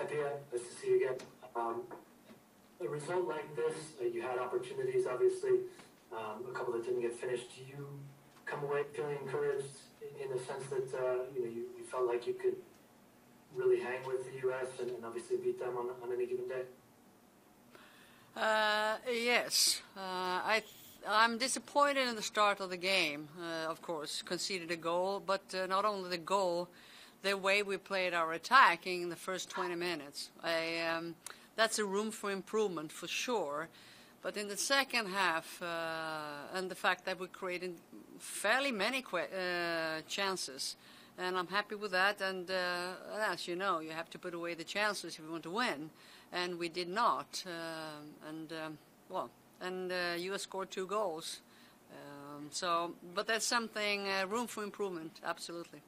Pia, nice to see you again. A result like this, you had opportunities, obviously, a couple that didn't get finished. Do you come away feeling encouraged in the sense that you felt like you could really hang with the U.S. and obviously beat them on any given day? Yes. I'm disappointed in the start of the game, of course, conceded a goal, but not only the goal, the way we played our attacking in the first 20 minutes. That's a room for improvement for sure. But in the second half, and the fact that we created fairly many chances, and I'm happy with that. And as you know, you have to put away the chances if you want to win, and we did not. US scored 2 goals. But that's something, room for improvement, absolutely.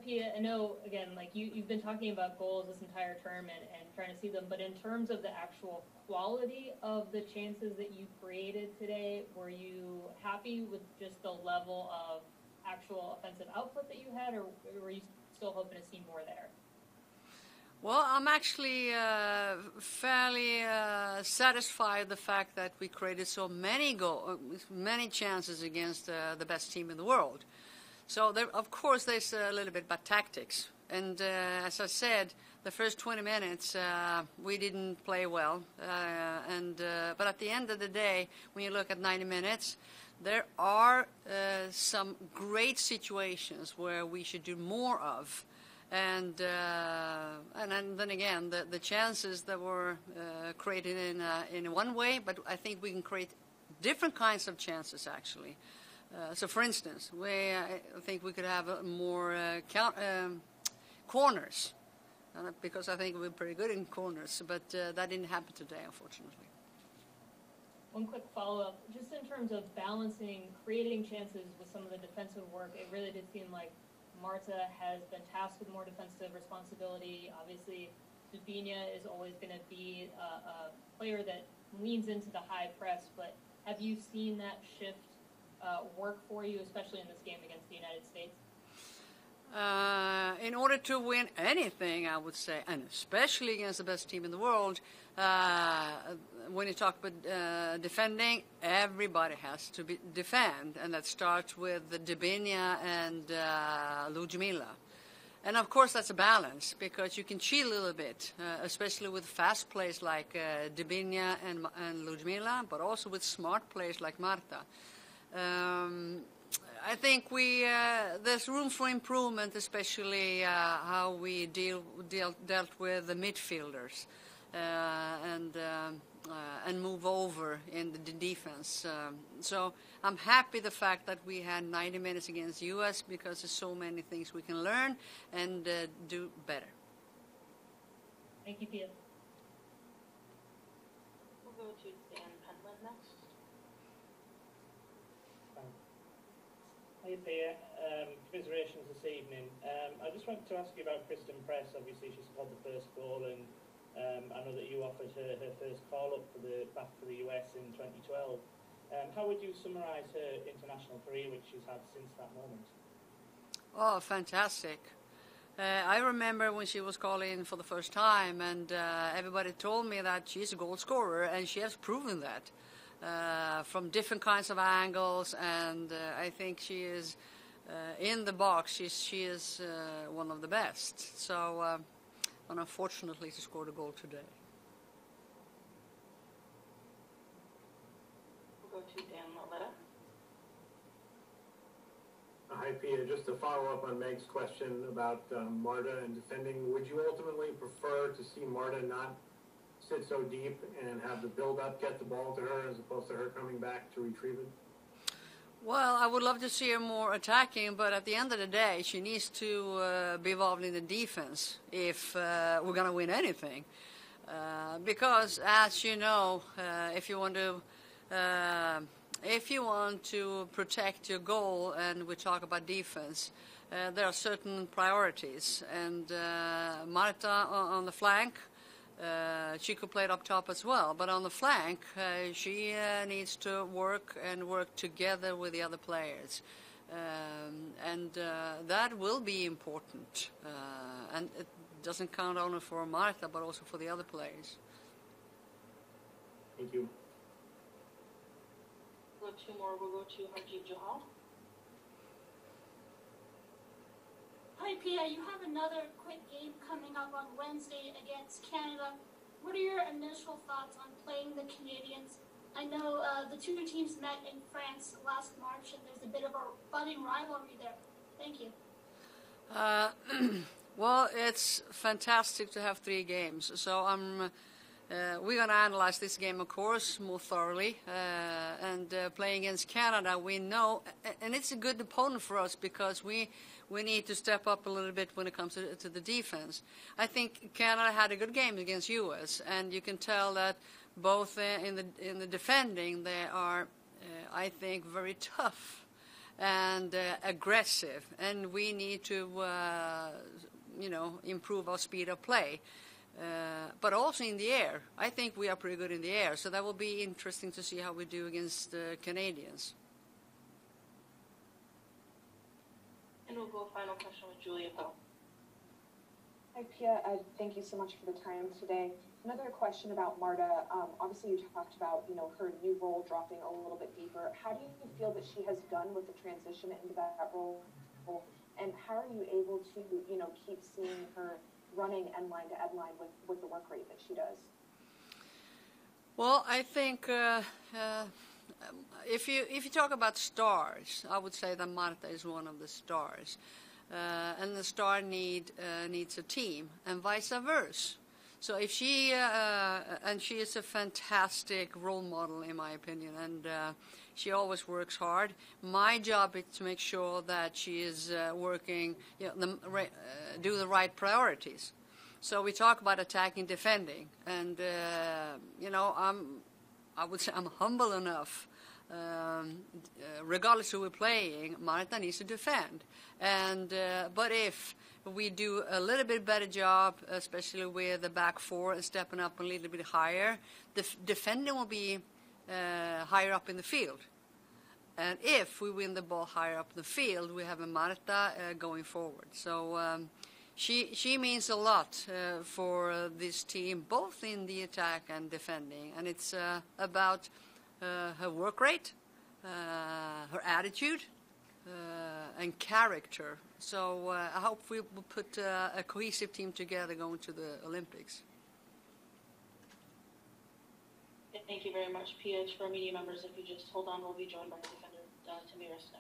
Pia, I know, again, like you've been talking about goals this entire term and trying to see them, but in terms of the actual quality of the chances that you created today, were you happy with just the level of actual offensive output that you had, or were you still hoping to see more there? Well, I'm actually fairly satisfied with the fact that we created so many chances against the best team in the world. So, of course, there's a little bit about tactics. And as I said, the first 20 minutes, we didn't play well. But at the end of the day, when you look at 90 minutes, there are some great situations where we should do more of. And then again, the chances that were created in one way, but I think we can create different kinds of chances, actually. So, for instance, I think we could have more corners, because I think we're pretty good in corners, but that didn't happen today, unfortunately. One quick follow-up, just in terms of balancing creating chances with some of the defensive work, it really did seem like Marta has been tasked with more defensive responsibility. Obviously, Dubinja is always going to be a player that leans into the high press, but have you seen that shift work for you, especially in this game against the United States? In order to win anything, I would say, and especially against the best team in the world, when you talk about defending, everybody has to defend, and that starts with Dubinja and Ludmila. And of course that's a balance, because you can cheat a little bit, especially with fast plays like Dubinja and Ludmila, but also with smart plays like Marta. I think there's room for improvement, especially how we dealt with the midfielders and move over in the defense. So I'm happy the fact that we had 90 minutes against the U.S. because there's so many things we can learn and do better. Thank you, Pia. We'll go to Dan Penland next. Hey Pia, commiserations this evening. I just wanted to ask you about Kristen Press. Obviously she scored the first goal, and I know that you offered her first call-up back for the US in 2012. How would you summarise her international career, which she's had since that moment? Oh, fantastic. I remember when she was calling for the first time, and everybody told me that she's a goal scorer, and she has proven that. From different kinds of angles, and I think she is in the box. She is one of the best. So, unfortunately, she scored a goal today. We'll go to Dan Maletta. Hi, Pia. Just to follow up on Meg's question about Marta and defending, would you ultimately prefer to see Marta not sit so deep and have the build-up get the ball to her as opposed to her coming back to retrieve it? Well, I would love to see her more attacking, but at the end of the day, she needs to be involved in the defense if we're going to win anything. Because, as you know, if you want to protect your goal, and we talk about defense, there are certain priorities. And Marta on the flank, she could play it up top as well, but on the flank, she needs to work together with the other players. And that will be important. And it doesn't count only for Marta, but also for the other players. Thank you. We'll go two more. We'll go to Harjeet Johal. Hi, Pia. You have another quick game coming up on Wednesday against Canada. What are your initial thoughts on playing the Canadians? I know the two teams met in France last March, and there's a bit of a budding rivalry there. Thank you. Well, it's fantastic to have 3 games. So we're going to analyze this game, of course, more thoroughly. And playing against Canada, we know, and it's a good opponent for us because we need to step up a little bit when it comes to the defense. I think Canada had a good game against U.S., and you can tell that both in the defending they are, I think, very tough and aggressive, and we need to, improve our speed of play. But also in the air, I think we are pretty good in the air, so that will be interesting to see how we do against the Canadians. And we'll go final question with Julia Poe. Hi, Pia. Thank you so much for the time today. Another question about Marta. Obviously, you talked about, her new role dropping a little bit deeper. How do you feel that she has done with the transition into that role? And how are you able to, keep seeing her running end line to end line with the work rate that she does? Well, I think if you talk about stars, I would say that Marta is one of the stars, and the star needs a team, and vice versa. So if she and she is a fantastic role model in my opinion, and she always works hard. My job is to make sure that she is working, do the right priorities. So we talk about attacking, defending, and I would say I'm humble enough. Regardless who we're playing, Marta needs to defend. And but if we do a little bit better job, especially with the back 4 and stepping up a little bit higher, the defending will be higher up in the field. And if we win the ball higher up in the field, we have a Marta going forward. So she means a lot for this team, both in the attack and defending. And it's about her work rate, her attitude, and character. So I hope we will put a cohesive team together going to the Olympics. Thank you very much, Pia. For media members, if you just hold on, we'll be joined by defender Tamiris now.